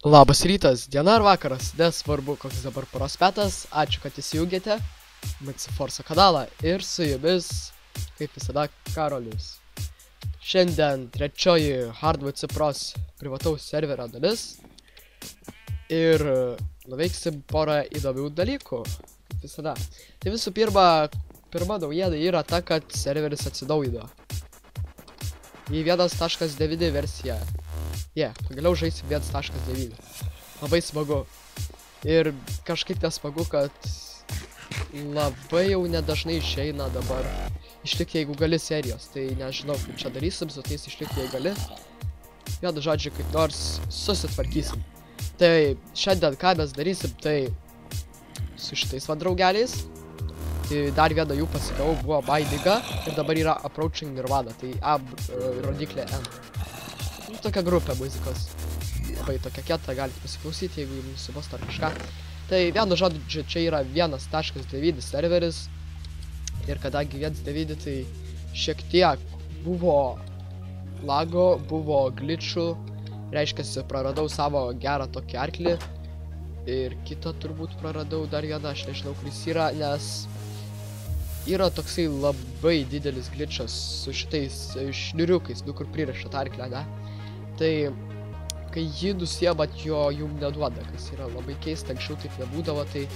Labas rytas, diena ar vakaras, nesvarbu koks dabar paros metas, ačiū, kad įsijungėte MC Forza kanalą ir su jumis, kaip visada, Karolis. Šiandien trečioji Hardware Pros privataus serverio dalis ir nuveiksim porą įdomių dalykų, kaip visada. Tai visų pirma naujiena yra ta, kad serveris atsinaujino į 1.9 versiją. Pagaliau žaisim 1.9. Labai smagu. Ir kažkaip nesmagu, kad labai jau nedažnai išeina dabar išlikti, jeigu gali serijos. Tai nežinau, kaip čia darysim, su tais išlikti, jei gali. Vienu žodžiu, kaip nors susitvarkysim. Tai šiandien ką mes darysim, tai su šitais va draugeliais. Tai dar vieną jų pasigavau, buvo Baidiga ir dabar yra Approaching Nirvana. Tai A rodiklė N. Tokia grupė muzikos. Labai tokia kieta, galite pasiklausyti, jeigu jums nusibos ar kažką. Tai vienu žodžiu, čia yra 1.9 serveris. Ir kadangi 1.9, tai šiek tiek buvo lago, buvo glitchų. Reiškiasi, praradau savo gerą tokį arklį. Ir kitą turbūt praradau dar vieną, aš nežinau, kuris yra, nes yra toksai labai didelis glitchas su šitais šniuriukais, kur pririšat arklę, ne? Tai kai jį nusiemat, jo jum neduoda, kas yra labai keista, anksčiau taip nebūdavo, tai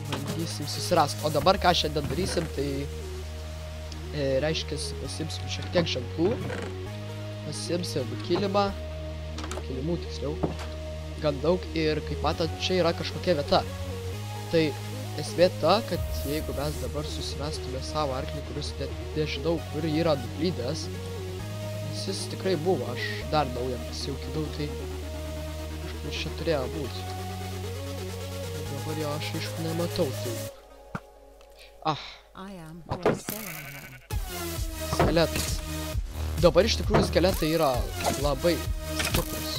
bandysim susirasti. O dabar ką šiandien darysim, tai reiškia, pasimsim šiek tiek ženklų, pasimsim kilimą, kilimų tiksliau, gan daug ir kaip matot, čia yra kažkokia vieta. Tai esmė ta, kad jeigu mes dabar susirastume savo arklį, kuris nežinau, kur yra nuklydęs, jis tikrai buvo, aš dar naują pasijaukinau, tai kažkur čia turėjo būti. Dabar jo aš aišku nematau, tai... matau. Skeletas. Dabar iš tikrųjų skeletai yra labai stiprus.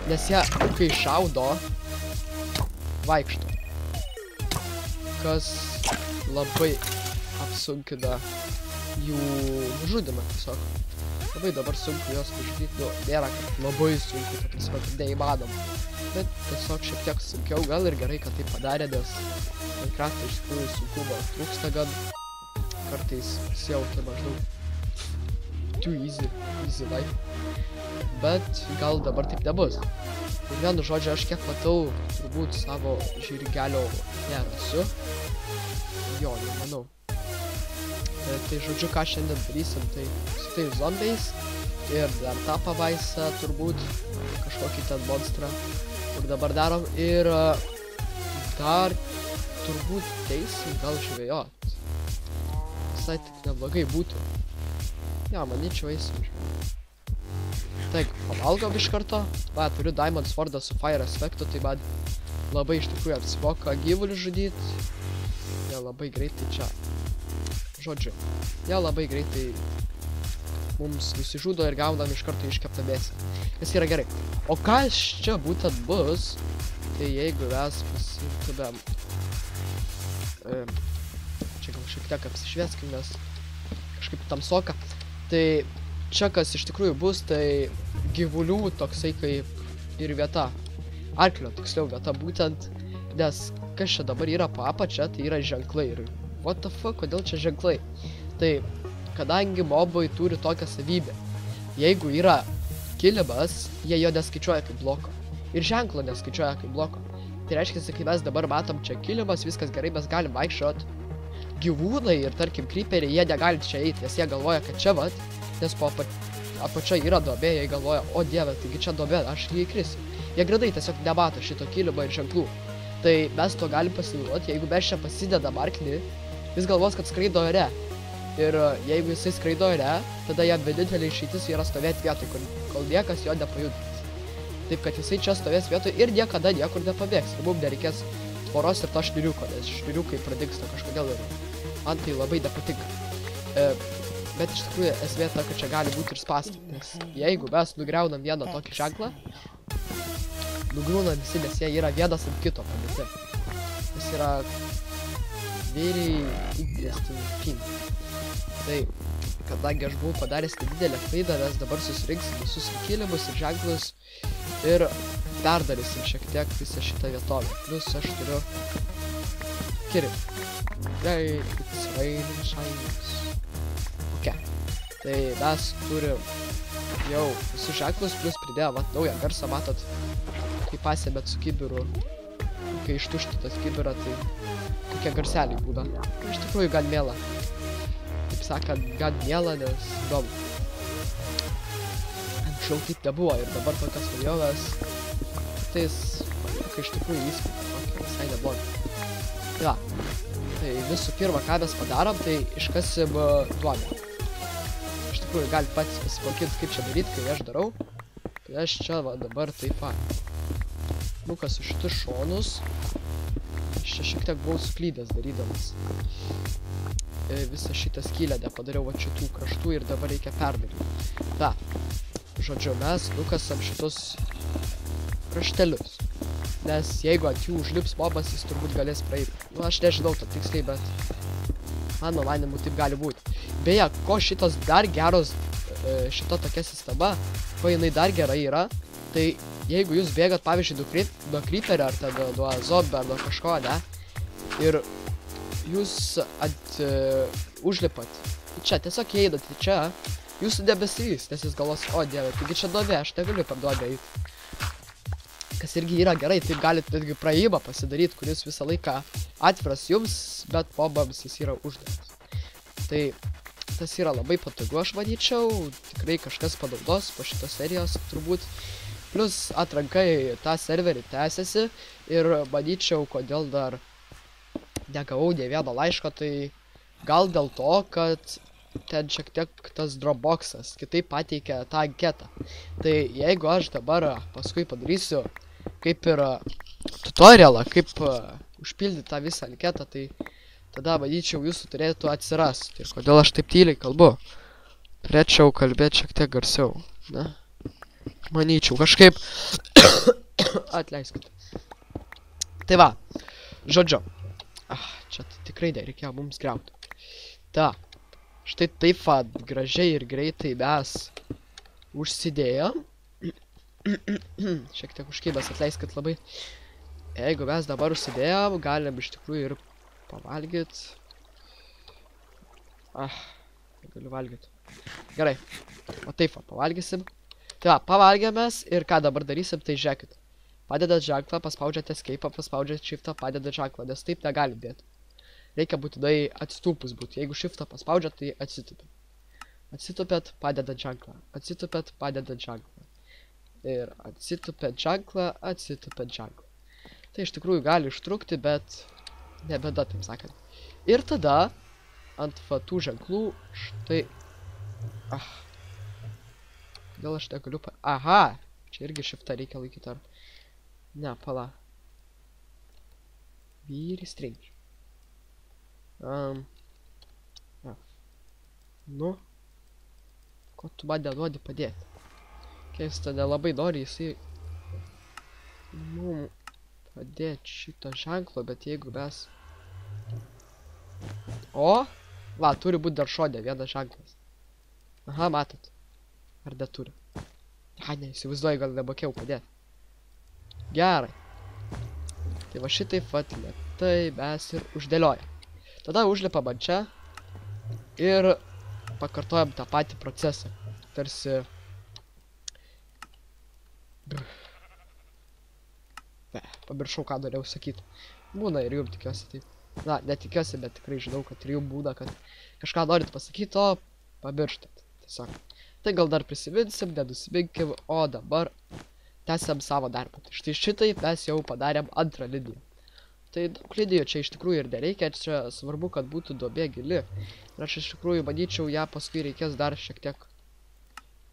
Nes jie, kai šaudo, vaikšto. Kas labai apsunkina jų nužudimą tiesiog. Labai dabar sunku juos nužudyti, nėra labai sunku, kad neįmanoma. Bet tiesiog šiek tiek sunkiau, gal ir gerai, kad tai padarė, nes Minecraft'e iš tikrųjų sunkumo trūksta gan. Kartais pasijaukia maždaug too easy life. Bet gal dabar taip nebus. Ir vienu žodžiu, aš kiek matau, turbūt savo žirgelio nerasiu. Jo, nemanau. Tai žodžiu, ką šiandien darysim, tai su tais zombiais ir dar tą pavaisą turbūt, kažkokį ten monstrą, kur dabar darom, ir dar turbūt teisim gal žvejot. Visai tik neblogai būtų. Manyčiau eisim žvejot. Taigi, pavalgom iš karto. Turiu Diamond Swordą su Fire Aspektu, tai man labai iš tikrųjų apsimoka gyvulių žudyti. Labai greitai čia. Žodžiu, labai greitai mums nusižudo ir gaunam iš karto iškeptą mėsą. Kas yra gerai. O kas čia būtent bus, tai jeigu mes pasimtumėm... čia gal šiek tiek apsišvieskim, nes kažkaip tamsoka. Tai čia kas iš tikrųjų bus, tai gyvulių toksai kaip ir vieta. Arklio tiksliau vieta būtent, nes kas čia dabar yra po apačia, tai yra ženklai. Ir what the fuck, kodėl čia ženklai? Tai, kadangi mobai turi tokią savybę, jeigu yra kilimas, jie jo neskaičiuoja kaip bloko. Ir ženklo neskaičiuoja kaip bloko. Tai reiškia, kai mes dabar matom čia kilimas, viskas gerai, mes galim vaikščiot. Gyvūnai ir tarkim creeperiai, jie negali čia eiti, nes jie galvoja, kad čia vat, nes po apačia yra duobė, jie galvoja, o dieve, taigi čia duobė, aš jį įkrisiu. Jie gradai tiesiog nemato šito kilimo ir ženklų. Tai mes to galim pasinaudoti, jeigu mes čia pasidedam arklį, jis galvos, kad skraido ore. Ir jeigu jisai skraido ore, tada jam vienintelė išeitis yra stovėti vietoj, kol niekas jo nepajudins. Taip, kad jisai čia stovės vietoj ir niekada niekur nepabėgs. Ir mums nereikės tvoros ir to šniuriuko, nes šniuriukai pradingsta kažkodėl ir man tai labai nepatinka. Bet iš tikrųjų esmė ta, kad čia gali būti ir spąstai. Nes jeigu mes nugriaunam vieną tokį ženklą, nugriūnam visi, nes jie yra vienas ant kito padėti. Jis yra very interesting thing. Tai, kadangi aš buvau padaręs nedidelę klaidą, mes dabar susirinksim visus kilimus ir ženklus ir perdarysim šiek tiek visą šitą vietovę. Plius aš turiu kirim. Great, it's raining shines. Ok. Tai mes turim jau visus ženklus, plius pridėjom naują garsą, matot, kai pasėmėt su kibiru, kai ištuštintas kibirą, tai tokie garseliai būna. Iš tikrųjų gan miela. Taip sakant, gan miela, nes įdomu. Anksčiau taip nebuvo ir dabar tokios naujovės. Tai iš tikrųjų įspūdį, visai neblogai. Tai va, tai visų pirma, ką mes padarom, tai iškasim duomenį. Iš tikrųjų, gali patys pasimokyti, kaip čia daryti, kai aš darau. Tai aš čia va dabar taip va. Nukasiu šitus šonus. Aš čia šiek tiek buvau suklydęs darydamas. Visą šitą skylę nepadariau va šitų kraštų ir dabar reikia perdaryti. Ta, žodžiu, mes nukasam šitus kraštelius. Nes jeigu ant jų užlips mobas, jis turbūt galės praeiti. Nu, aš nežinau to tiksliai, bet mano manimu taip gali būti. Beje, ko šitos dar geros, šita tokia sistema, ko jinai dar gerai yra, tai jeigu jūs bėgat, pavyzdžiui, nuo creeperio, ar ten nuo zombio, ar nuo kažko, ne, ir jūs užlipat čia, tiesiog įeinat į čia, jūsų nebesivys, nes jūs galvos, o dieve, taigi čia duobė, aš negaliu per duobę eiti. Kas irgi yra gerai, taip galite netgi praėjimą pasidaryti, kuris visą laiką atviras jums, bet mobams jis yra uždaras. Tai tas yra labai patogu, aš manyčiau, tikrai kažkas panaudos po šitos serijos turbūt. Plius atranka į tą serverį tęsiasi ir manyčiau, kodėl dar negavau nė vieno laiško, tai gal dėl to, kad ten šiek tiek tas Dropboxas kitaip pateikia tą anketą. Tai jeigu aš dabar paskui padarysiu kaip ir tutorialą, kaip užpildyti tą visą anketą, tai tada, manyčiau, jūsų turėtų atsirasti. Ir kodėl aš taip tyliai kalbu? Turėčiau kalbėti šiek tiek garsiau, ne? Manyčiau, kažkaip atleiskite. Tai va, žodžiu. Čia tikrai nereikėjo mums griauti. Ta, štai taip va, gražiai ir greitai mes užsidėjom. Šiek tiek užkybęs, atleiskit labai. Jeigu mes dabar užsidėjom, galim iš tikrųjų ir pavalgyt. Negaliu valgyt. Gerai. O taip va, pavalgysim. Tai va, pavalgėmės ir ką dabar darysim, tai žiūrėkit. Padedat ženklą, paspaudžiat escape, paspaudžiat shiftą, padedat ženklą, nes taip negali dėti. Reikia būtinai atsitūpus būti. Jeigu shiftą paspaudžiat, tai atsitūpėt. Atsitūpėt, padedat ženklą. Atsitūpėt, padedat ženklą. Ir atsitūpėt ženklą, atsitūpėt ženklą. Tai iš tikrųjų gali užtrukti, bet ne bėda, taip sakant. Ir tada ant tų ženklų štai... Kodėl aš negaliu Aha! Čia irgi shiftą reikia laikyti ar... Ne, pala. Very strange. Nu. Ko tu man neduodi padėti? Keista, nelabai nori jisai padėti šito ženklo, bet jeigu mes... O! Va, turi būti dar šonė vienas ženklas. Aha, matot. Ar neturi? Ne, įsivaizduoju, gal nemokėjau padėti. Gerai. Tai va šitaip vat lėtai mes ir uždėliojam. Tada užlipam ant čia ir pakartojam tą patį procesą. Tarsi... Pamiršau, ką norėjau sakyti. Būna ir jums tikiuosi taip. Na, netikiuosi, bet tikrai žinau, kad ir jums būna, kad kažką norit pasakyti, o pamirštat. Tiesiog. Tai gal dar prisiminsim, nenusiminkim, o dabar tęsiam savo darbą. Štai šitai mes jau padarėm antrą liniją. Tai daug linijų čia iš tikrųjų ir nereikia, čia svarbu, kad būtų duobė gili. Ir aš iš tikrųjų manyčiau, ją paskui reikės dar šiek tiek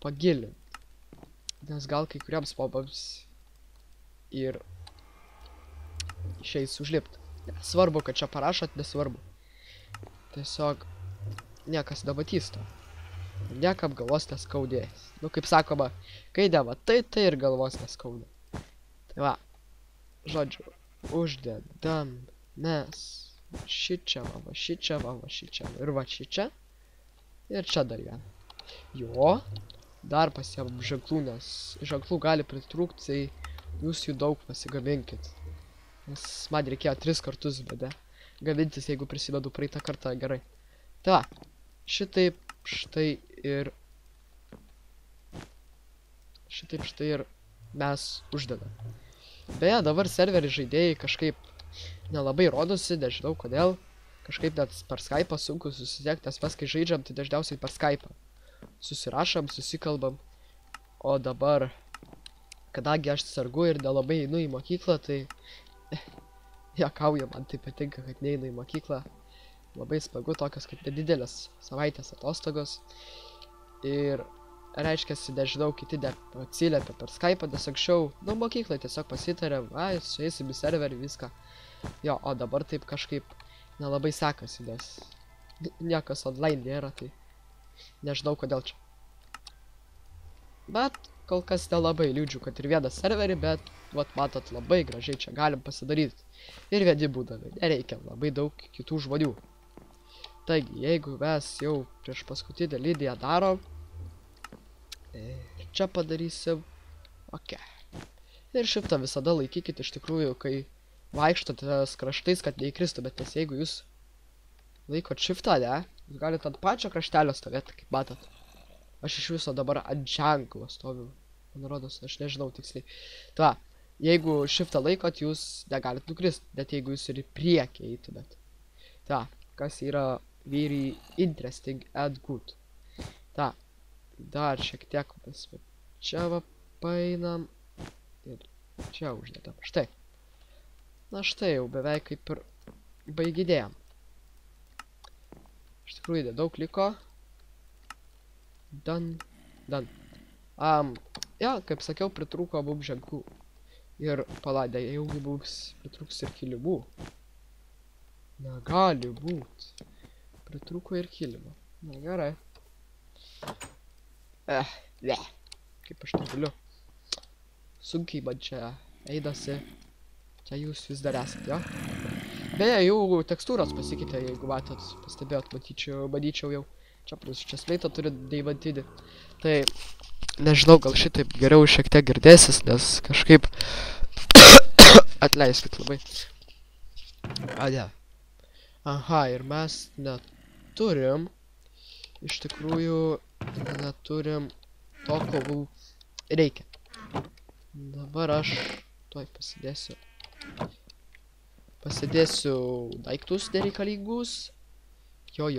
pagilinti. Nes gal kai kuriems mobams ir išeis užlipti. Svarbu, kad čia parašot, nesvarbu. Tiesiog niekas nematys to. Niekam galvos neskaudės. Nu, kaip sakoma, kai nematai, tai ir galvos neskaudė. Tai va, žodžiu, uždedam mes šičia, va šičia, va šičia, ir va šičia. Ir čia dar vieną. Jo, dar pasiemam ženklų, nes ženklų gali pritrūkti, tai jūs jų daug pasigaminkit. Nes man reikėjo 3 kartus bėdė gamintis, jeigu prisivedu praeitą kartą gerai. Tai va, šitaip štai ir mes uždedam. Beje, dabar serverį žaidėjai kažkaip nelabai rodosi, nežinau kodėl. Kažkaip net per Skype'ą sunku susisiekti, nes mes kai žaidžiam, tai dažniausiai per Skype'ą. Susirašam, susikalbam. O dabar, kadangi aš sergu ir nelabai einu į mokyklą, tai juokauju, man tai patinka, kad neinu į mokyklą. Labai smagu, tokios kaip nedidelės savaitės atostogos. Ir reiškiasi, nežinau, kiti atsiliepia per Skype'ą, nes anksčiau, mokyklai tiesiog pasitarėm, sueisim į serverį, viską. Jo, o dabar taip kažkaip nelabai sekasi, nes niekas online nėra, tai nežinau kodėl čia. Bet kol kas nelabai liūdžiu, kad ir vieną serverį, bet, vat matot, labai gražiai čia galim pasidaryti. Ir vieni būdami, nereikia labai daug kitų žmonių. Taigi, jeigu mes jau prieš paskutinę liniją darom, ir čia padarysim, ok. Ir šiftą visada laikykit iš tikrųjų, kai vaikštote kraštais, kad neįkristumėt, nes jeigu jūs laikot shiftą, ne, jūs galite ant pačio kraštelio stovėti, kaip matot. Aš iš viso dabar ant ženklo stoviu, man rodos, aš nežinau tiksliai. Ta, jeigu shiftą laikot, jūs negalit nukrist, net jeigu jūs ir į priekį eitumėt. Ta, kas yra very interesting and good. Ta, dar šiek tiek mes čia va painam ir čia uždedam, štai. Na štai jau beveik kaip ir baiginėjom. Iš tikrųjų nedaug liko. Dan. Ja, kaip sakiau, pritrūko mums ženklų. Ir paladė, jau mums pritrūks ir kilimų. Negali būt. Pritrūko ir kilimo. Na gerai. Kaip aš negaliu. Sunkiai man čia eidasi. Čia jūs vis dar esat, jo? Beje, jau tekstūros pasikeitė, jeigu matot, pastebėjot, manyčiau jau. Čia plus čia sleitą turi deimantinį. Tai, nežinau, gal šitaip geriau šiek tiek girdėsis, nes kažkaip atleiskit labai. Ne. Aha, ir mes neturim, iš tikrųjų, neturim to, ko mums reikia. Dabar aš tuoj pasidėsiu daiktus nereikalingus. Jo,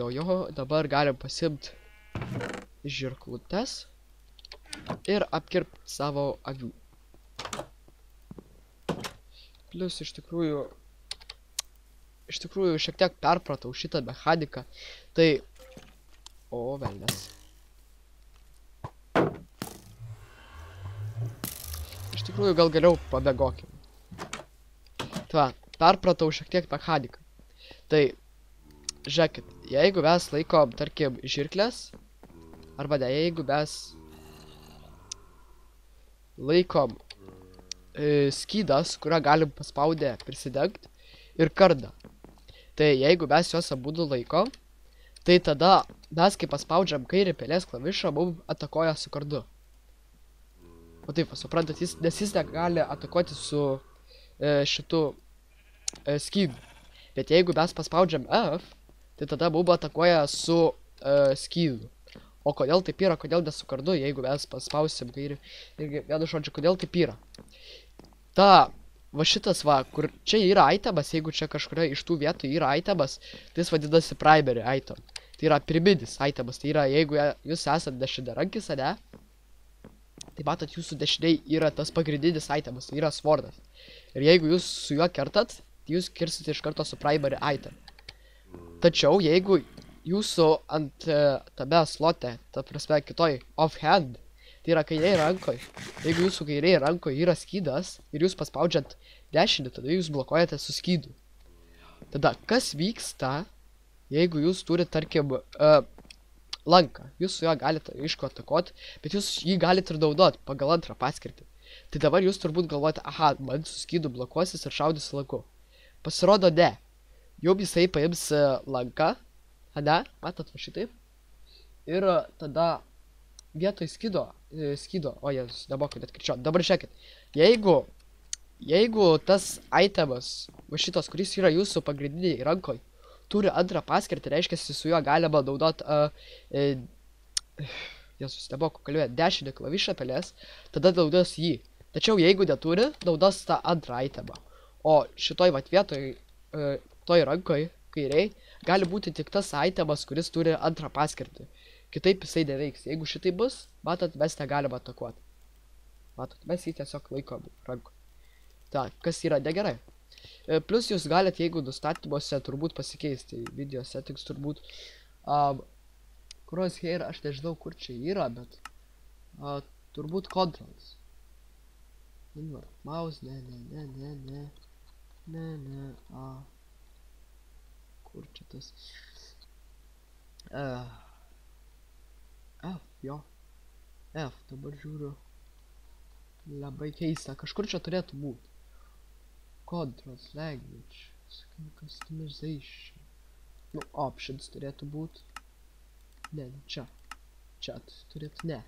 dabar galim pasiimt žirklutes ir apkirpt savo avių. Plius iš tikrųjų šiek tiek perpratau šitą mechaniką. Tai, velnias. Iš tikrųjų gal geriau pabėgokim. Tai, perpratau šiek tiek mechaniką. Tai, žiūrėkit, jeigu mes laikom, tarkim, žirklės, arba ne, jeigu mes laikom skydas, kurią galim paspaudę prisidengti, ir kardą. Tai jeigu mes juos abudu laikom, tai tada mes, kai paspaudžiam kairį pelės klavišą, mums atakoja su kardu. O taip, suprantat, nes jis negali atakuoti su šitu skydu. Bet jeigu mes paspaudžiam F, tai tada mums atakuoja su skydu. O kodėl taip yra, kodėl ne su kardu, jeigu mes paspausim kairį. Irgi vienu žodžiu, kodėl taip yra. Ta, va šitas va, kur čia yra itemas, jeigu čia kažkuria iš tų vietų yra itemas, tai jis vadinasi primary item. Tai yra pirminis itemas, tai yra, jeigu jūs esat dešiniarankis, ne? Tai matot, jūsų dešiniai yra tas pagrindinis itemas, tai yra svordas. Ir jeigu jūs su juo kertat, tai jūs kirsite iš karto su primary item. Tačiau, jeigu jūsų ant tame slote, ta prasme kitoj offhand, tai yra kairiai rankoj. Jeigu jūsų kairiai rankoje yra skydas ir jūs paspaudžiat dešinį, tada jūs blokuojate su skydu. Tada, kas vyksta, jeigu jūs turite, tarkim, lanką. Jūs su juo galite aišku atakoti, bet jūs jį galite ir naudoti pagal antrą paskirtį. Tai dabar jūs turbūt galvojate, aha, man su skydu blokuosis ir šaudys lanku. Pasirodo, ne. Jums jisai paims lanką, ne, matot va šitaip. Ir tada vietoj skydo, o jėzus, nemoku net kirčiuoti. Dabar žiūrėkit, jeigu jeigu tas itemas, va šitas, kuris yra jūsų pagrindiniai rankoj, turi antrą paskirtį, reiškia, su juo galima naudot, Jėzus, nemoku kalbėti, dešinį klavišą pelės, tada naudos jį. Tačiau jeigu neturi, naudos tą antrą itemą. O šitoj vat vietoj, toj rankoj, kairiai, gali būti tik tas itemas, kuris turi antrą paskirtį. Kitaip jisai neveiks. Jeigu šitai bus, matot, mes negalime atakuoti. Matot, mes jį tiesiog laikom rankoj. Ta, kas yra negerai. Plus jūs galite, jeigu nustatymuose turbūt pasikeisti, video settings turbūt, crosshair, aš nežinau, kur čia yra, bet turbūt controls. Invert mouse, ne, kur čia tas? F, jo. F, dabar žiūriu. Labai keista, kažkur čia turėtų būti. Controls, language, customization. Nu, options turėtų būti. Ne, čia. Čia turėtų, ne.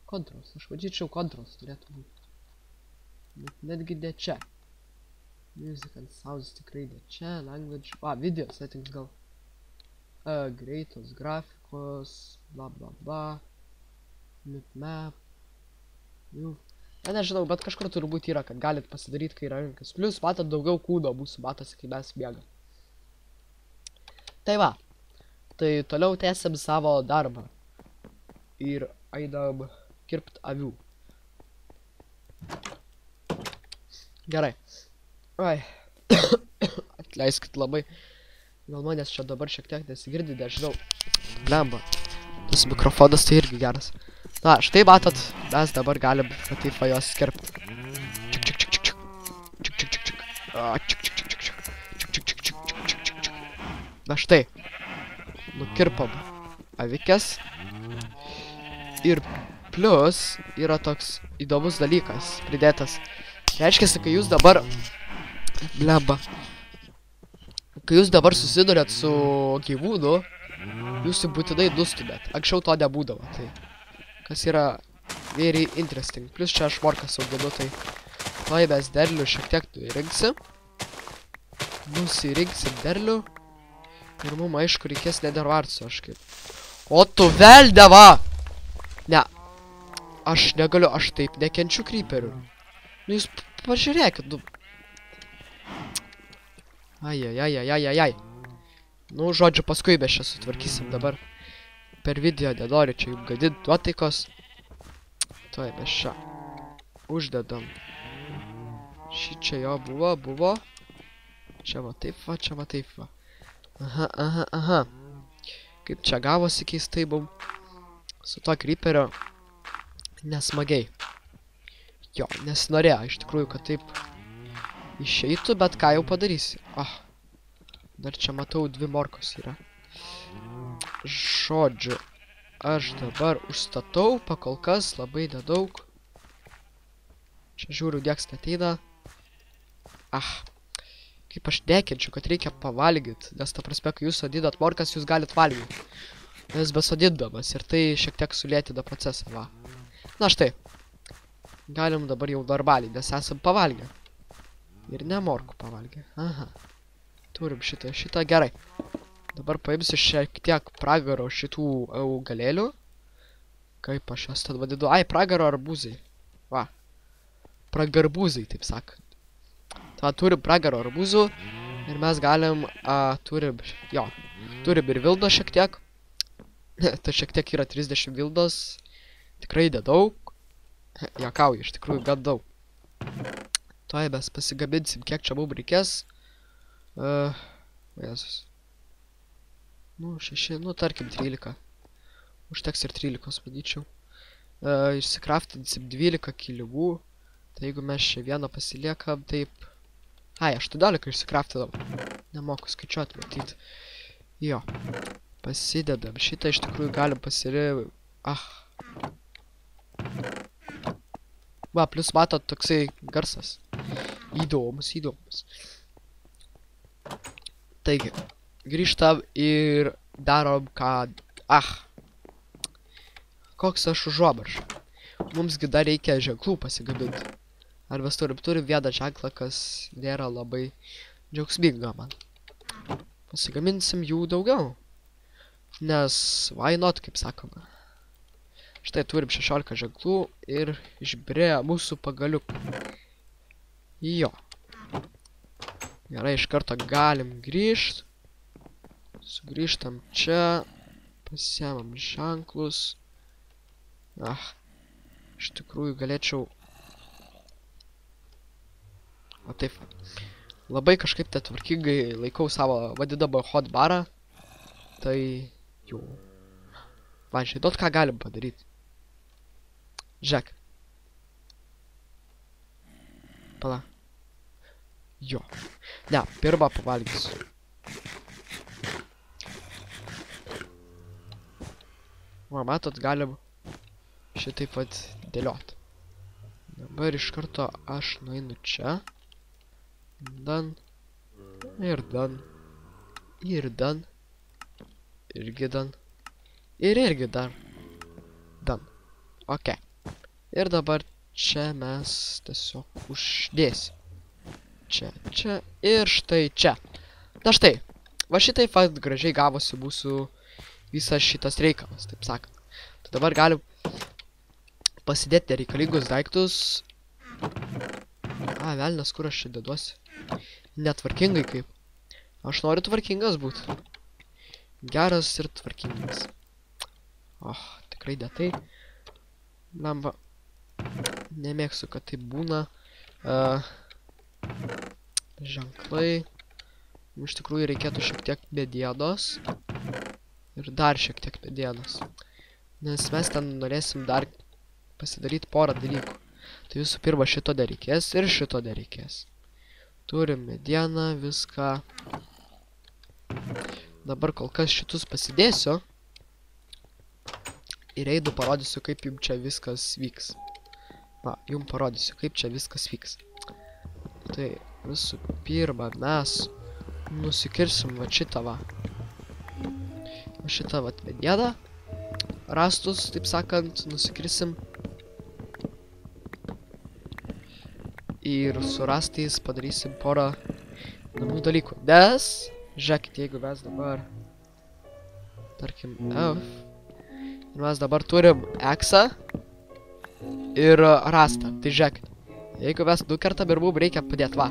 Controls, aš vadžičiau controls turėtų būti. Netgi ne čia. Music and sounds tikrai ne čia. Language, video settings gal. Greitos grafikos, bla bla bla. Map. Jau. Na, nežinau, bet kažkur turbūt yra, kad galit pasidaryti kairę rankas. Plius, matot, daugiau kūno mūsų matosi, kai mes bėgam. Tai va. Tai toliau tęsiam savo darbą. Ir einam kirpt avių. Gerai. Oi. Atleiskit labai. Gal manęs čia dabar šiek tiek nesigirdi, nežinau. Blemba. Tas mikrofonas tai irgi geras. Na, štai matot, mes dabar galim taip va jos kirpti. Na štai. Nukirpam avikės. Ir plus yra toks įdomus dalykas pridėtas. Reiškia, kai jūs dabar... Blemba. Kai jūs dabar susidurėt su gyvūnu, jūs jį būtinai nustumėt. Anksčiau to nebūdavo, tai... Kas yra very interesting. Plus čia aš morkas auginu, tai... Tuoj mes derlių šiek tiek rinksim. Nusirinksim derlių. Ir mums aišku reikės nedervarco aš kaip. O tu veldeva! Ne. Aš negaliu, aš taip nekenčiu creeperių. Nu jūs pažiūrėkit, nu. Ai. Nu, žodžiu, paskui mes čia sutvarkysim dabar. Per video nenoriu čia jums gadinti nuotaikos. Tuoj mes čia uždedam. Šį čia jo buvo. Čia va taip va. Aha. Kaip čia gavosi keistai mum. Su to creeperio nesmagiai. Jo, nesinorėjo iš tikrųjų, kad taip išeitų, bet ką jau padarysi. Dar čia matau 2 morkos yra. Žodžiu, aš dabar užstatau, pakol kas labai nedaug. Čia žiūriu, nieks neateina. Kaip aš nekenčiu, kad reikia pavalgyti, nes ta prasme, kai jūs sodinat morkas, jūs galit valgyti. Nes besodindamas ir tai šiek tiek sulėtina procesą, va. Na štai. Galim dabar jau normaliai, nes esam pavalgę. Ir ne morkų pavalgę. Aha. Turim šitą gerai. Dabar paimsiu šiek tiek pragaro šitų augalėlių. Kaip aš jas ten vadinu? Ai, pragaro arbūzai. Va. Pragarbūzai, taip sakant. Ta, turim pragaro arbūzų. Ir mes galim, turim ir vildo šiek tiek. Tai šiek tiek yra 30 vildos. Tikrai nedaug. Jakauju, iš tikrųjų gan daug. Tuoj mes pasigabinsim, kiek čia mums reikės. Jezus. Nu, 6, nu, tarkim 13. Užteks ir 13, manyčiau. Išsikraftinsim 12 kilimų. Tai jeigu mes čia vieną pasiliekam, taip... Ai, 18 išsikraftinam. Nemoku skaičiuoti, matyt. Jo. Pasidedam. Šitą iš tikrųjų galim Va, plus matot toksai garsas. Įdomus. Taigi, grįžtam ir darom, kad... Koks aš užuomarš. Mumsgi dar reikia ženklų pasigabinti. Ar mes turim vieną ženklą, kas nėra labai džiaugsminga man. Pasigaminsim jų daugiau. Nes why not, kaip sakoma. Štai turim 16 ženklų ir išbirėjo mūsų pagaliukų. Jo. Gerai, iš karto galim grįžt. Sugrįžtam čia. Pasiemam ženklus. Iš tikrųjų galėčiau... O taip. Labai kažkaip tvarkingai laikau savo vadinamą hotbarą. Tai jau. Va, žinot, ką galim padaryti. Žiūrėk. Pala. Jo. Ne, pirmą pavalgysiu. Va, matot, galim šitaip pat dėlioti. Dabar iš karto aš nueinu čia. Dan. Ir dan. Ir dan. Irgi dan. Ir irgi dar. Dan. Ok. Ir dabar čia mes tiesiog uždėsim. Čia, čia ir štai čia. Na štai. Va šitai pat gražiai gavosi mūsų visas šitas reikalas, taip sakant. Tai dabar galim pasidėti nereikalingus daiktus. Velnas, kur aš čia deduosi? Netvarkingai kaip. Aš noriu tvarkingas būti. Geras ir tvarkingas. Tikrai ne tai. Lemba. Nemėgstu, kad tai būna. Ženklai. Iš tikrųjų reikėtų šiek tiek medienos. Ir dar šiek tiek medienos. Nes mes ten norėsim dar pasidaryti porą dalykų. Tai visų pirma šito nereikės ir šito nereikės. Turim medieną, viską. Dabar kol kas šitus pasidėsiu. Ir einu parodysiu, kaip jums čia viskas vyks. Va, jums parodysiu, kaip čia viskas vyks. Tai visų pirma mes nusikirsim va šitą va. Va šitą va medieną. Rastus, taip sakant, nusikirsim. Ir su rastais padarysim porą namų dalykų. Nes, žiūrėkit, jeigu mes dabar, tarkim, F, ir mes dabar turim X-ą ir rastą. Tai žiūrėkit, jeigu mes nukertam ir mums reikia padėti, va.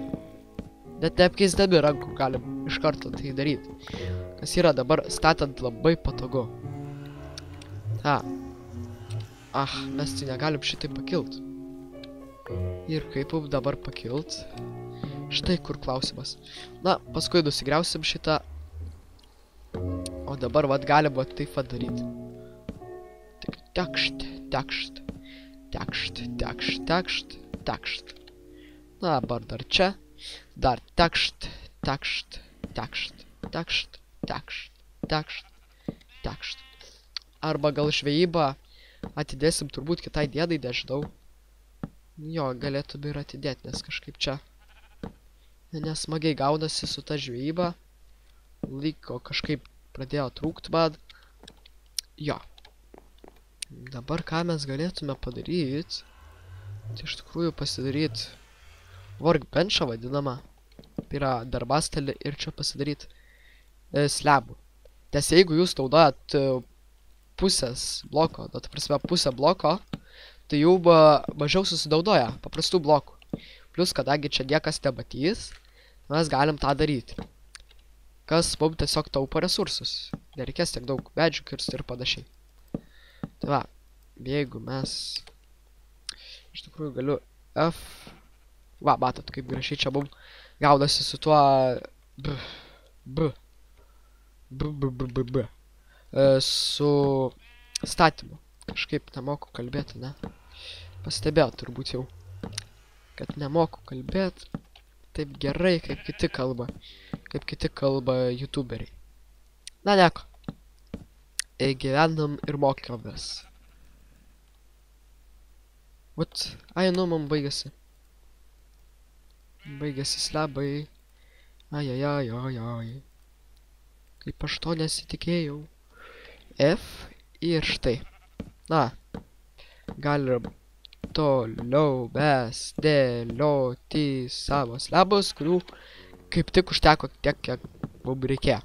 Net neapkeisdami rankų galim iš karto tai daryti. Kas yra dabar statant labai patogu. Mes tai negalim šitai pakilt. Ir kaip dabar pakilt? Štai kur klausimas. Na, paskui nusigriausim šitą. O dabar vat galim vat taip vat daryti. Tik tekšt, tekšt, tekšt, tekšt, tekšt, tekšt. Na, dabar dar čia. Dar tekšt, tekšt, tekšt, tekšt, tekšt, tekšt, tekšt. Arba gal žvejybą atidėsim turbūt kitai dienai, nežinau. Jo, galėtume ir atidėti, nes kažkaip čia nesmagiai gaunasi su ta žvejyba. Laiko kažkaip pradėjo trūkt man. Jo. Dabar ką mes galėtume padaryti? Tai iš tikrųjų pasidaryti workbenchą vadinamą. Tai yra darbastalį ir čia pasidaryti slabų. Nes jeigu jūs naudojat pusės bloko, ta prasme pusę bloko, tai jau mažiau susidaudoja paprastų blokų. Plius, kadangi čia niekas nematys, mes galim tą daryti. Kas mums tiesiog taupo resursus. Nereikės tiek daug medžių kirsti ir panašiai. Tai va, jeigu mes... Iš tikrųjų galiu F... Va, matot, kaip gražiai čia mums gaunasi su tuo... Su statymu. Kažkaip nemoku kalbėti, ne? Pastebėjau turbūt jau, kad nemoku kalbėti taip gerai, kaip kiti kalba. Kaip kiti kalba youtuberiai. Na, nieko. Gyvenam ir mokiamės. Vat, nu, man baigėsi. Baigėsi slebai. Ajajajajaj. Kaip aš to nesitikėjau. F ir štai. Na, galim toliau mes dėlioti savo slabus, kurių kaip tik užteko tiek, kiek mums reikėjo.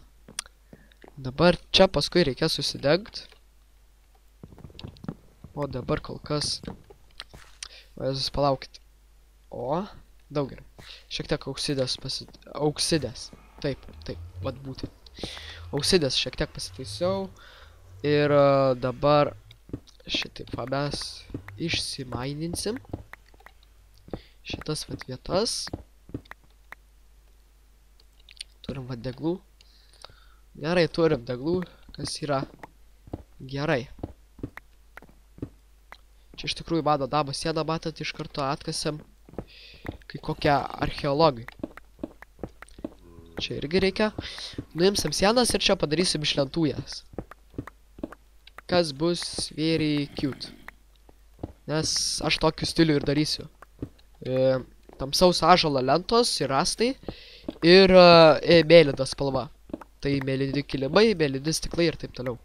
Dabar čia paskui reikės susidegti. O dabar kol kas... O Jėzus, palaukit. O, daug gerai. Šiek tiek auksidės. Taip, vat būtent. Ausidės šiek tiek pasitaisiau. Ir dabar šitaip mes išsimaininsim šitas vat vietas. Turim vat deglų. Gerai, turim deglų, kas yra gerai. Čia iš tikrųjų bado dabo sieną, matot, iš karto atkasėm kai kokie archeologai. Čia irgi reikia. Nuimsim sienas ir čia padarysim iš lentų jas. Kas bus very cute. Nes aš tokiu stiliu ir darysiu. Tamsaus ąžuolo lentos ir rąstai. Ir mėlyna spalva. Tai mėlyni kilimai, mėlyni stiklai ir taip toliau.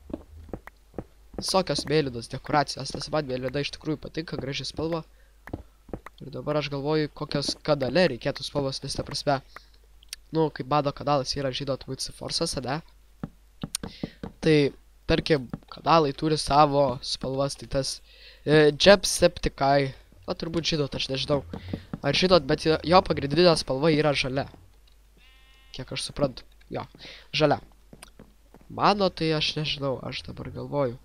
Visokios mėlynos dekoracijos, nes man mėlyna iš tikrųjų patinka, graži spalva. Ir dabar aš galvoju, kokios kanale reikėtų spalvos, nes ta prasme, nu, kaip bado kanalas yra, žinot, Witseforsas, ane? Tai, tarkim, kanalai turi savo spalvas, tai tas Jacksepticeye, na, turbūt žinot, aš nežinau. Ar žinot, bet jo pagrindinė spalva yra žalia. Kiek aš suprantu, jo, žalia. Mano, tai aš nežinau, aš dabar galvoju.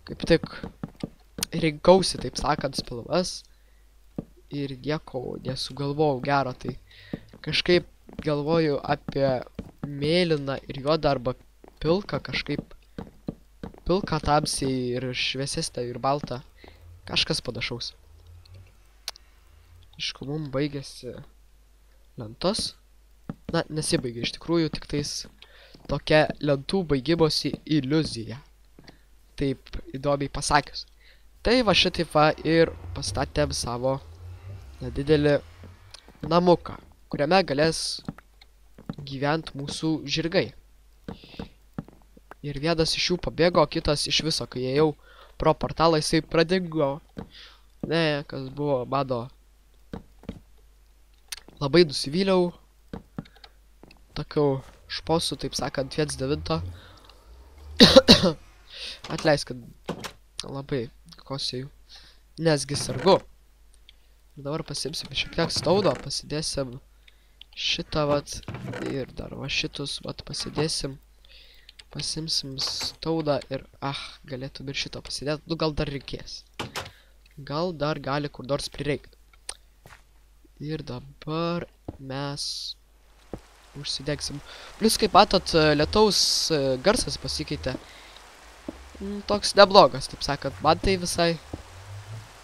Kaip tik rinkausi, taip sakant, spalvas ir nieko nesugalvojau gero, tai kažkaip galvoju apie mėlyną ir juodą arba pilką, kažkaip pilką tamsiai ir šviesesnę ir baltą, kažkas panašaus. Aišku, mums baigėsi lentos, na, nesibaigė iš tikrųjų, tik tais tokia lentų baigimosi iliuzija. Taip įdomiai pasakius. Tai va šitaip va ir pastatėm savo nedidelį namuką, kuriame galės gyventi mūsų žirgai. Ir vienas iš jų pabėgo, kitas iš viso, kai ėjau pro portalą, jisai pradingo. Ne, kas buvo mano. Labai nusivyliau. Tokiu šposu, taip sakant, 1.9. Atleiskit, labai kosėjau, nesgi sargu. Ir dabar pasimsim šiek tiek staudo, pasidėsim šitą vat ir dar va šitus vat pasidėsim. Pasimsim staudą ir, galėtum ir šitą pasidėti, nu gal dar reikės. Gal dar gali kur nors prireikti. Ir dabar mes užsidegsim. Plius, kaip matot, lietaus garsas pasikeitė. Toks neblogas, taip sakant, man tai visai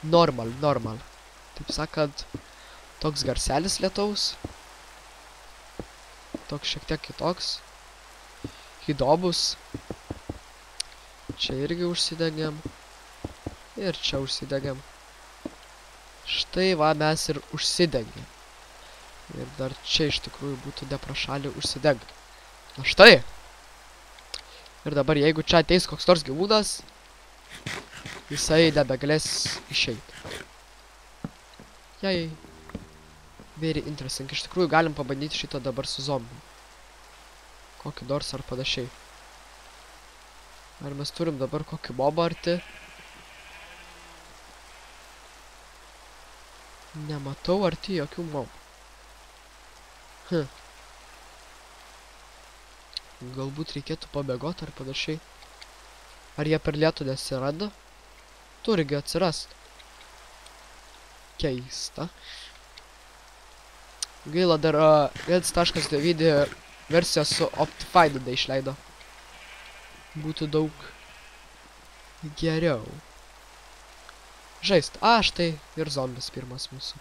normal. Taip sakant, toks garselis lietaus. Toks šiek tiek kitoks. Įdomus. Čia irgi užsidegiam. Ir čia užsidegiam. Štai va mes ir užsidegiam. Ir dar čia iš tikrųjų būtų neprašalį užsidegti. Na štai. Ir dabar jeigu čia ateis koks nors gyvūnas, jisai nebegalės išeiti. Jei. Very interesting. Iš tikrųjų galim pabandyti šitą dabar su zombiu. Kokį nors ar panašiai. Ar mes turim dabar kokį mobą arti? Nematau arti jokių mobų. Galbūt reikėtų pabėgoti ar panašiai. Ar jie per lietų nesiranda? Turigi atsirast. Keista. Gaila dar 1.9 versiją su Optifine neišleido. Būtų daug geriau. Žaist. Štai ir zombis pirmas mūsų.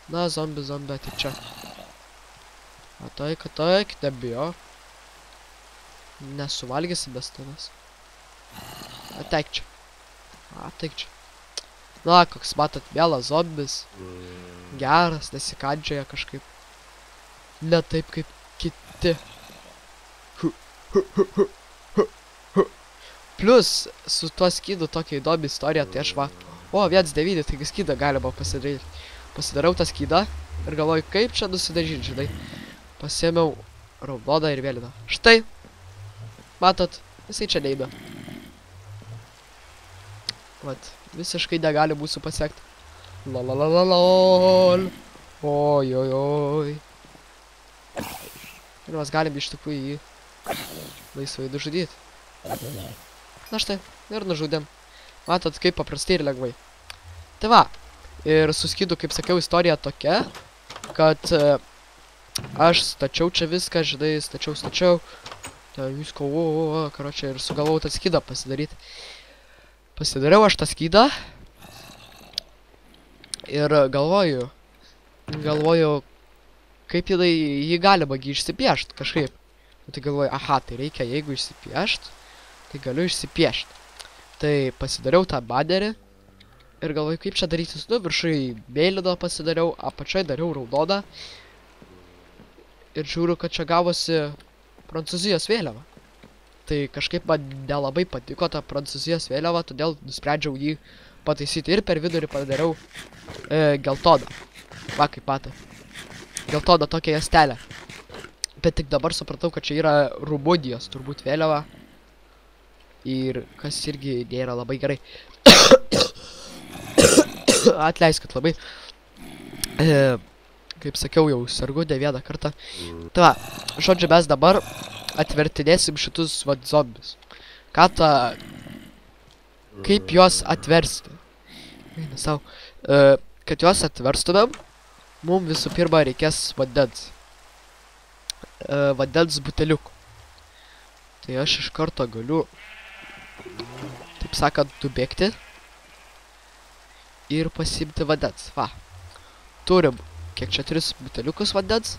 Na, zombi, ateik čia. Ataik, nebijo. Nesuvalgysi bez tavęs. Ateik čia. Na, koks matot, mielas zombis. Geras, nesikandžioja kažkaip. Ne taip kaip kiti. Plius, su tuo skydu tokia įdomi istorija, tai aš va... O, 1,9, taigi skydą galima pasidaryti. Pasidariau tą skydą ir galvoju, kaip čia nusidažyti, žinai. Pasiėmiau raudoną ir vėlyną. Štai. Matot, jisai čia neina. Vat, visiškai negali mūsų pasiekti. Lalalalol. Oi. Ir mes galim iš tikrųjų jį laisvai nužudyti. Na štai, ir nužudėm. Matot, kaip paprastai ir lengvai. Tai va, ir su skydu, kaip sakiau, istorija tokia, kad aš stačiau čia viską, žinai, stačiau. Tai visko, karočią, ir sugalvojau tą skydą pasidaryti. Pasidariau aš tą skydą. Ir galvoju, kaip jį galima išsipiešti kažkaip. Tai galvoju, aha, tai reikia, jeigu išsipiešt, tai galiu išsipiešti. Tai pasidariau tą banerį ir galvoju, kaip čia darytis. Nu, viršui mėlyną pasidariau, apačiai dariau raudoną. Ir žiūriu, kad čia gavosi Prancūzijos vėliava. Tai kažkaip man nelabai patiko ta Prancūzijos vėliava, todėl nusprendžiau jį pataisyti ir per vidurį padariau geltoną. Va, kaip matai. Geltoną tokią juostelę. Bet tik dabar supratau, kad čia yra Rumunijos turbūt vėliava. Ir kas irgi nėra labai gerai. Atleiskit labai. Kaip sakiau, jau sergu ne vieną kartą. Tai va, žodžiu, mes dabar atvertinėsim šitus vat zombius. Kaip juos atversti? Eina sau. Kad juos atverstumėm, mums visų pirma reikės vandens. Vandens buteliukų. Tai aš iš karto galiu, taip sakant, nubėgti ir pasiimti vandens. Va. Turim, kiek čia 3 buteliukus vandens.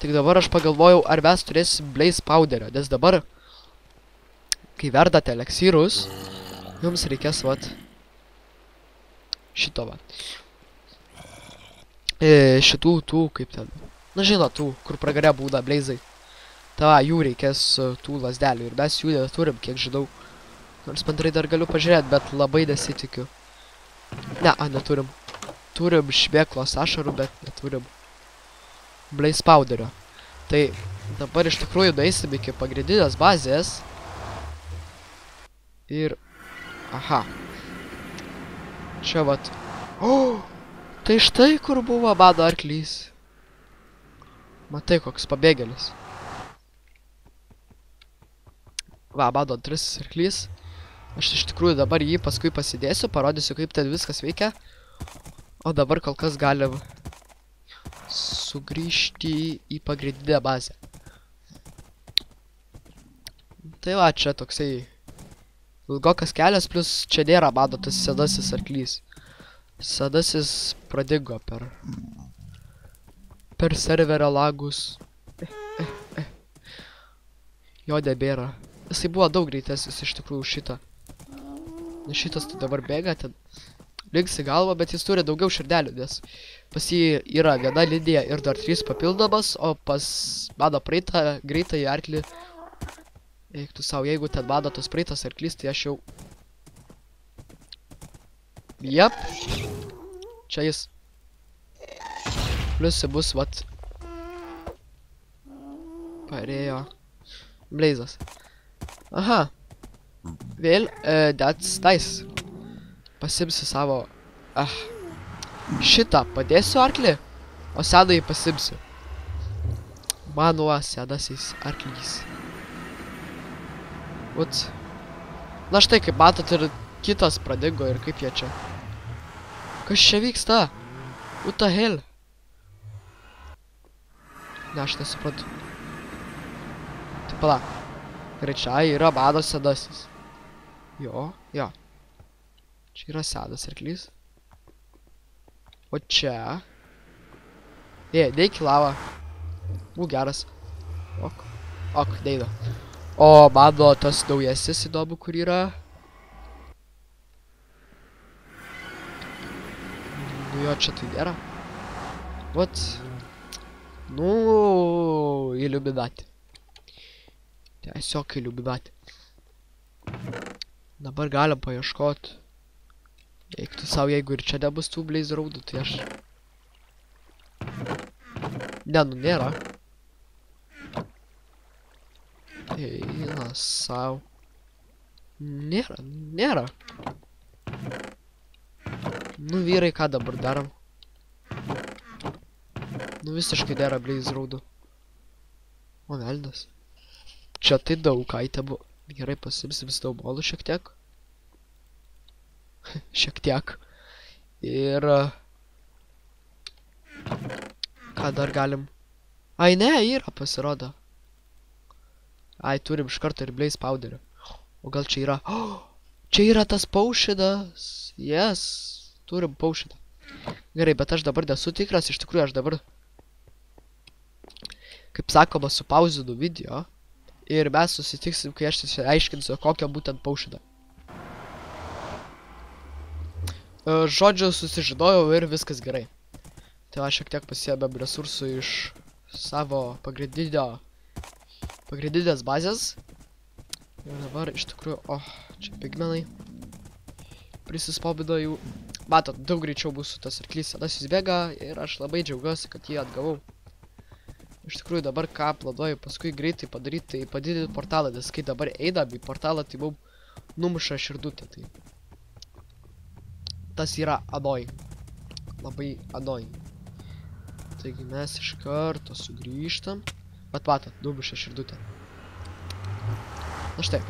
Tik dabar aš pagalvojau, ar mes turėsim blaze powderio, nes dabar, kai verdate eliksyrus, jums reikės, vat, šito, vat. Šitų, kaip ten, na žinot, tų, kur pragare būna blazai. Ta, jų reikės tų lasdelių ir mes jų neturim, kiek žinau. Nors bendrai dar galiu pažiūrėti, bet labai nesitikiu. Ne, neturim. Turim šmėklos ašarų, bet neturim blaze powderio. Tai dabar iš tikrųjų nueisim iki pagrindinės bazės. Ir... aha. Čia vat. O! Tai štai kur buvo mano arklys. Matai, koks pabėgėlis. Va, mano antrasis arklys. Aš iš tikrųjų dabar jį paskui pasidėsiu, parodysiu, kaip ten viskas veikia. O dabar kol kas galim sugrįžti į pagrindinę bazę. Tai va, čia toksai ilgokas kelias, plus čia nėra mano tas senasis arklys. Senasis pradingo per serverio lagus. Jo nebėra. Jisai buvo daug greitesnis iš tikrųjų šitą. Nes šitas tai dabar bėga ten links į galvą, bet jis turi daugiau širdelių, nes pas jį yra viena linija ir dar 3 papildomas, o pas mano praeitą greitąjį arklį, eiktų savo, jeigu ten mano tas praeitas arklys, tai aš jau... Jep. Čia jis. Pliusi bus, vat... parėjo... blazas. Aha. Vėl, that's nice. Pasimsiu savo... šitą padėsiu arklį, o senąjį pasimsiu. Mano senasis arklys. Vat. Na štai, kaip matot, ir kitas pradingo ir kaip jie čia. Kas čia vyksta? What the hell? Ne, aš nesuprantu. Tai pala. Gerai, čia yra mano senasis. Jo. Čia yra senas arklys. O čia... neik į lavą. Geras. Ok, neina. O mano tas naujasis įdomu, kur yra. Nu jo, čia tai nėra. Vat. Nu, Illuminati. Tiesiog Illuminati. Dabar galim paieškoti. Eiktų savo, jeigu ir čia nebus tų blaze raudų, tai aš... Ne, nu nėra. Eina savo. Nėra. Nu vyrai, ką dabar darom? Nu visiškai nėra blaze raudų. O veldas. Čia tai daug kaitė buvo. Gerai, pasimsim snowballų šiek tiek. Šiek tiek. Ir... Ką dar galim? Ai ne, yra pasirodo. Ai, turim iš karto ir blaze powderio. O gal čia yra... Oh, čia yra tas paušidas. Yes. Turim paušidą. Gerai, bet aš dabar nesu tikras. Iš tikrųjų, aš dabar... Kaip sakoma, supauzinu video. Ir mes susitiksim, kai aš aiškinsiu, kokią būtent paušidą. Žodžiu, susižinojau ir viskas gerai. Tai aš šiek tiek pasiėmėm resursų iš savo pagrindinės bazės. Ir dabar iš tikrųjų, čia pigmenai. Prisispobino jų. Matot, daug greičiau bus tas arklys senasis bėga ir aš labai džiaugiuosi, kad jį atgavau. Iš tikrųjų dabar ką planuoju paskui greitai padaryti, tai padidinti portalą, nes kai dabar einam į portalą, tai mum numuša širdutę. Tai tas yra annoying. Labai annoying. Taigi mes iš karto sugrįžtam. Bet matot, numuša širdutę. Na štai.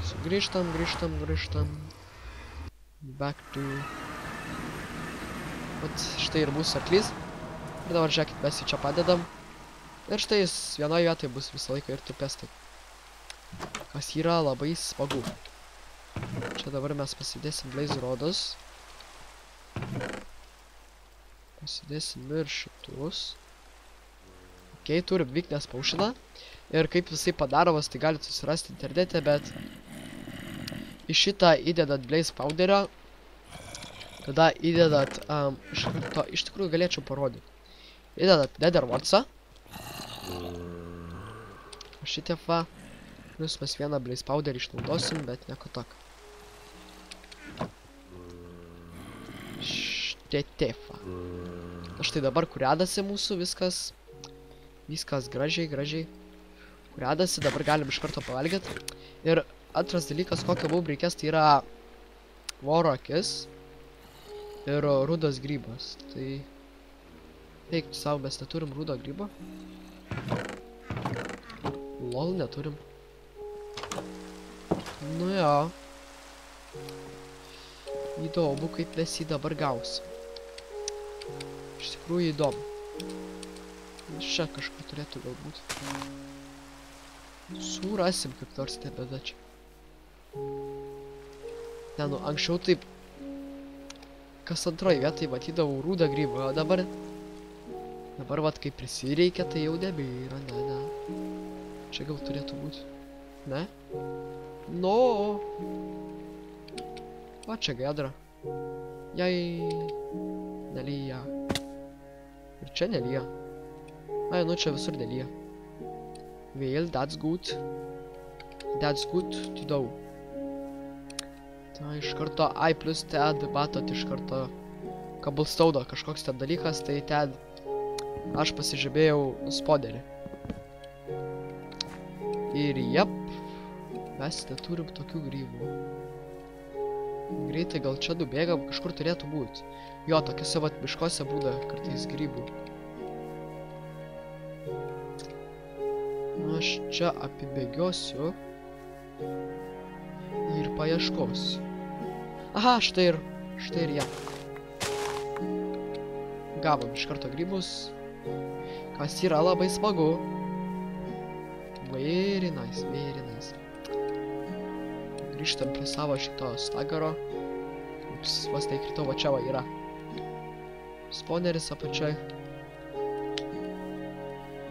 Sugrįžtam. Back to... Vat štai ir mūsų arklys. Ir dabar žiūrėkit, mes jį čia padedam. Ir štai jis vienoje vietoje bus visą laiką ir tupės taip. Kas yra labai smagu. Čia dabar mes pasidėsim blaze rodus. Pasidėsim ir šitus. Ok, turim Viknės paušiną. Ir kaip visai padaromas, tai galite susirasti internete, bet į šitą įdedat blaze powderio. Tada įdedat, iš karto, iš tikrųjų galėčiau parodyti. Įdedat nether wartsą. O šitie va. Plius mes vieną blaze powderį išnaudosim, bet nieko tokio. Štetefa. Na štai dabar kuriadasi mūsų viskas. Viskas gražiai. Kuriadasi, dabar galim iš karto pavalgyti. Ir antras dalykas, kokio mums reikės, tai yra voro akis. Ir rudas grybas. Tai... Eiktų savo, mes neturim rudo grybo. Lol, neturim. Nu jo. Įdomu, kaip mes jį dabar gausim. Iš tikrųjų įdomu. Čia kažkur turėtų galbūt. Surasim kaip nors nebėda čia. Ne, nu, anksčiau taip... Kas antroji vietoj matydavau rudą grybą, o dabar... Dabar vat kai prisireikia, tai jau nebėra, ne. Čia gal turėtų būti. Ne? No. Va čia gedra. Jai. Nelyja. Ir čia nelyja. Ai, nu čia visur nelyja. Well, that's good. That's good to know. Tai iš karto, ai, plus ten, matot, iš karto cobblestone kažkoks ten dalykas, tai ten aš pasižymėjau spawnerį. Ir jep, mes neturim tokių grybų. Greitai gal čia nubėgam, kažkur turėtų būti. Jo, tokiuose vat miškose būna kartais grybų. Aš čia apibėgiosiu ir paieškosiu. Aha, štai ir jie. Gavom iš karto grybus. Kas yra labai smagu. Very nice. Grįžtam prie savo šito stagaro. Ups, vos neįkritau, va čia va yra. Spawneris apačioj.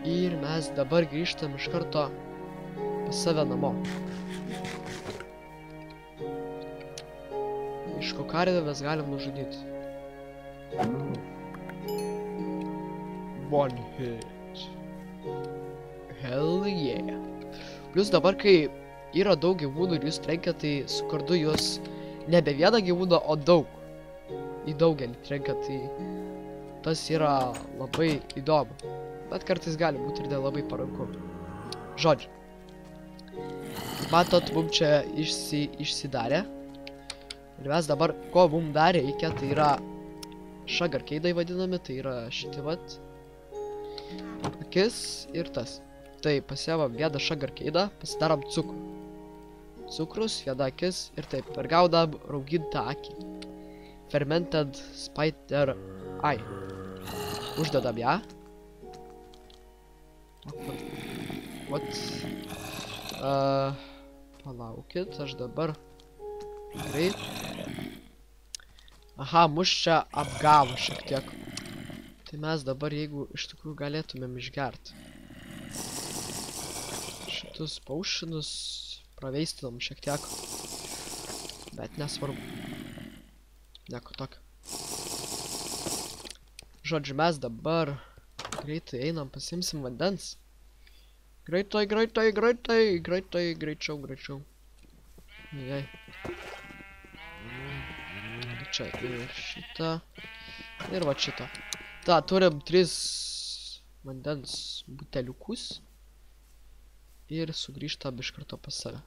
Ir mes dabar grįžtam iš karto pas save namo. Iš kokarvę mes galim nužudyti. One hit. Hell yeah. Plius dabar, kai yra daug gyvūnų ir jūs trenkia, tai su kardu jūs nebe vieną gyvūną, o daug. Į daugelį trenkia, tai tas yra labai įdomu. Bet kartais gali būti ir labai paranku. Žodžiu. Matot, mums čia išsidarė. Ir mes dabar, ko mums dar reikia, tai yra šagarkeidai vadinami, tai yra šitie vat. Akis ir tas. Tai pasiemam vieną šagarkeidą, pasidarom cukrų. Cukrus, viena akis ir taip. Ir gaunam raugintą akį. Fermented spider eye. Uždedam ją. Vat. Palaukit, aš dabar. Gerai. Aha, mus čia apgavo šiek tiek. Tai mes dabar, jeigu iš tikrųjų galėtumėm išgerti. Šitus paušinus praveistinom šiek tiek. Bet nesvarbu. Nieko tokio. Žodžiu, mes dabar greitai einam, pasimsim vandens. Greitai, greičiau. Jei. Čia ir šitą. Ir va šitą. Ta, turim 3 vandens buteliukus. Ir sugrįžtam iš karto pas save.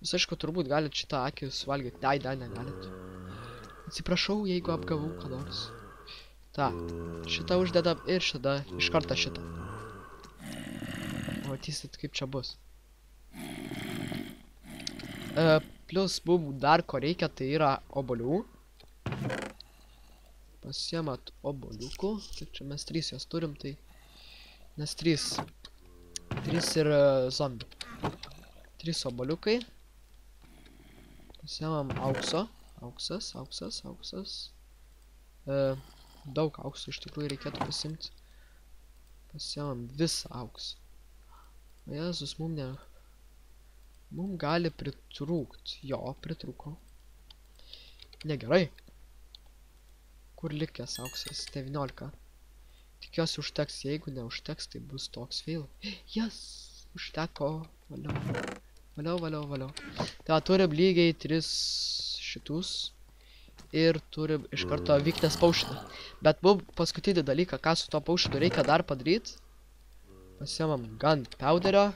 Jūs aišku, turbūt galit šitą akį suvalgyti. Dai, negalit. Atsiprašau, jeigu apgavau ką nors. Ta, šitą uždedam ir šitą, iš karto šitą. Matysit, kaip čia bus. Plius mums dar ko reikia, tai yra obuolių. Pasiemat obuoliukų. Tai čia mes 3 jos turim, tai... Nes 3 ir zombi. 3 obuoliukai. Pasiemam aukso. Auksas. Daug auksų iš tikrųjų reikėtų pasimti. Pasiemam visą auksą. Jėzus, mum gali pritrūkt. Jo, pritrūko. Negerai. Kur likęs auksas? 19. Tikiuosi užteks, jeigu neužteks, tai bus toks fail. Jas! Užteko. Valiau. Tai turim lygiai 3 šitus. Ir turim iš karto vyknės paušiną. Bet mum paskutinį dalyką, ką su to paušinu reikia dar padaryti. Pasiemam gunpowderio.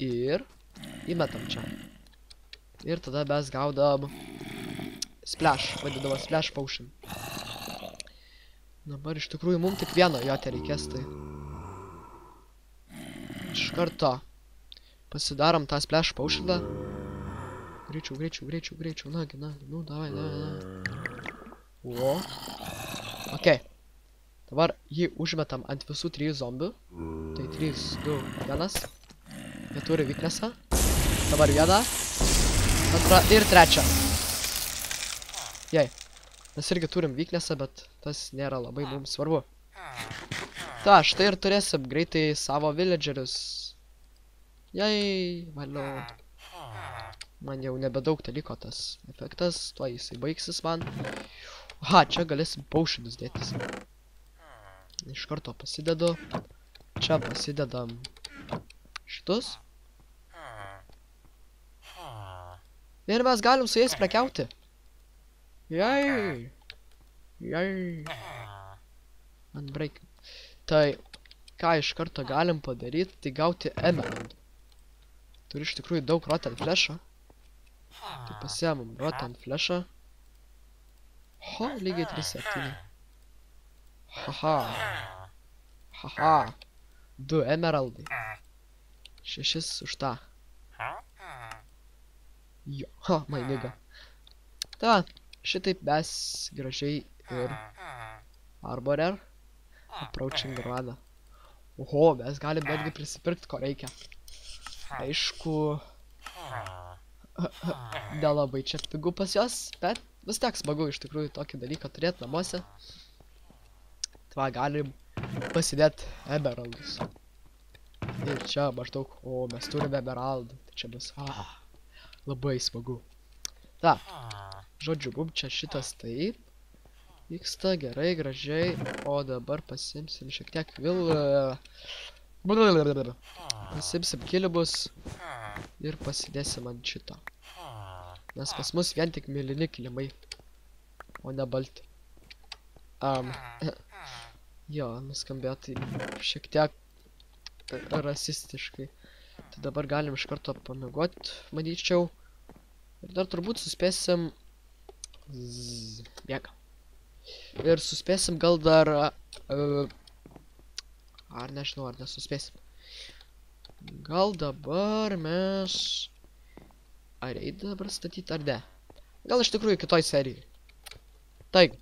Ir įmetam čia. Ir tada mes gaudam splash, vadinamą splash potion. Dabar iš tikrųjų mums tik vieno jo te reikės, tai iš karto pasidarom tą splash potioną. Greičiau, nagi, nu, davai. O. Ok. Dabar jį užmetam ant visų 3 zombių. Tai 3, 2, 1. Jie turi weaknessą. Dabar 1. 2 ir 3. Jei. Mes irgi turim weaknessą, bet tas nėra labai mums svarbu. Ta, štai ir turėsim greitai savo villagerius. Jei, valiau. Man jau nebedaug teliko tas efektas, tuo jisai baigsis man. Aha, čia galėsim paušinus dėtis. Iš karto pasidedu. Čia pasidedam šitus. Ir mes galim su jais prekiauti. Jei. Unbreak. Tai, ką iš karto galim padaryti, tai gauti emerald. Turiu iš tikrųjų daug rotten flash'o. Tai pasiemam rotten flash'o. Ho, lygiai 3-7. Haha. 2 emeraldai. 6 už tą. Jo, ha, mainiga. Ta, šitaip mes gražiai ir Arborer approaching Rana. Oho, mes galim netgi prisipirkti, ko reikia. Aišku, nelabai čia pigu pas jos, bet vis tiek smagu iš tikrųjų tokį dalyką turėti namuose. Tai galim pasidėti emeraldus. Ir čia maždaug, o mes turime emeraldų, tai čia bus labai smagu. Ta, žodžiu, mum čia šitas taip vyksta gerai, gražiai, o dabar pasimsim šiek tiek pasimsim kilimus ir pasidėsim ant šito. Nes pas mus vien tik mėlyni kilimai, o ne balti. Jo, nuskambėjo tai šiek tiek rasistiškai. Tai dabar galim iš karto pamiegot, manyčiau. Ir dar turbūt suspėsim... Bėga. Ir suspėsim gal dar... Ar nežinau, ar nesuspėsim. Gal dabar mes... Ar eiti dabar statyti, ar ne? Gal iš tikrųjų kitoj serijai. Taigi.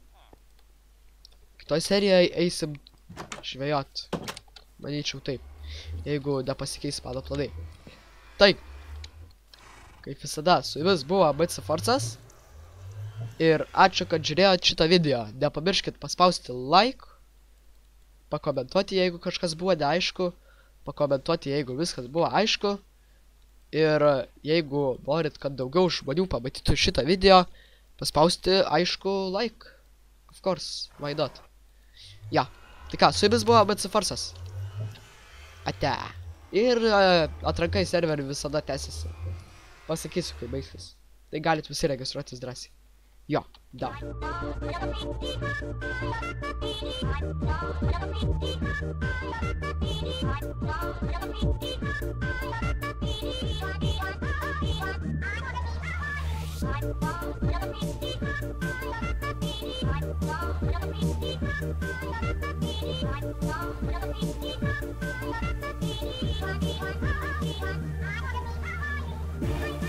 Kitoj serijai eisim žvejot. Manyčiau taip. Jeigu nepasikeis mano planai. Taigi. Kaip visada, su jumis buvo BC Forsas. Ir ačiū, kad žiūrėjot šitą video. Nepamirškit paspausti like. Pakomentuoti, jeigu kažkas buvo neaišku. Pakomentuoti, jeigu viskas buvo aišku. Ir jeigu norit, kad daugiau žmonių pamatytų šitą video, paspausti aišku like. Of course, why not? Ja, tai ką, su jumis buvo BC Forsas. Ate. Ir atranka į serverį visada tęsiasi. Pasakysiu, kai baigsis. Tai galit visi registruotis drąsiai. Jo, da. Bye.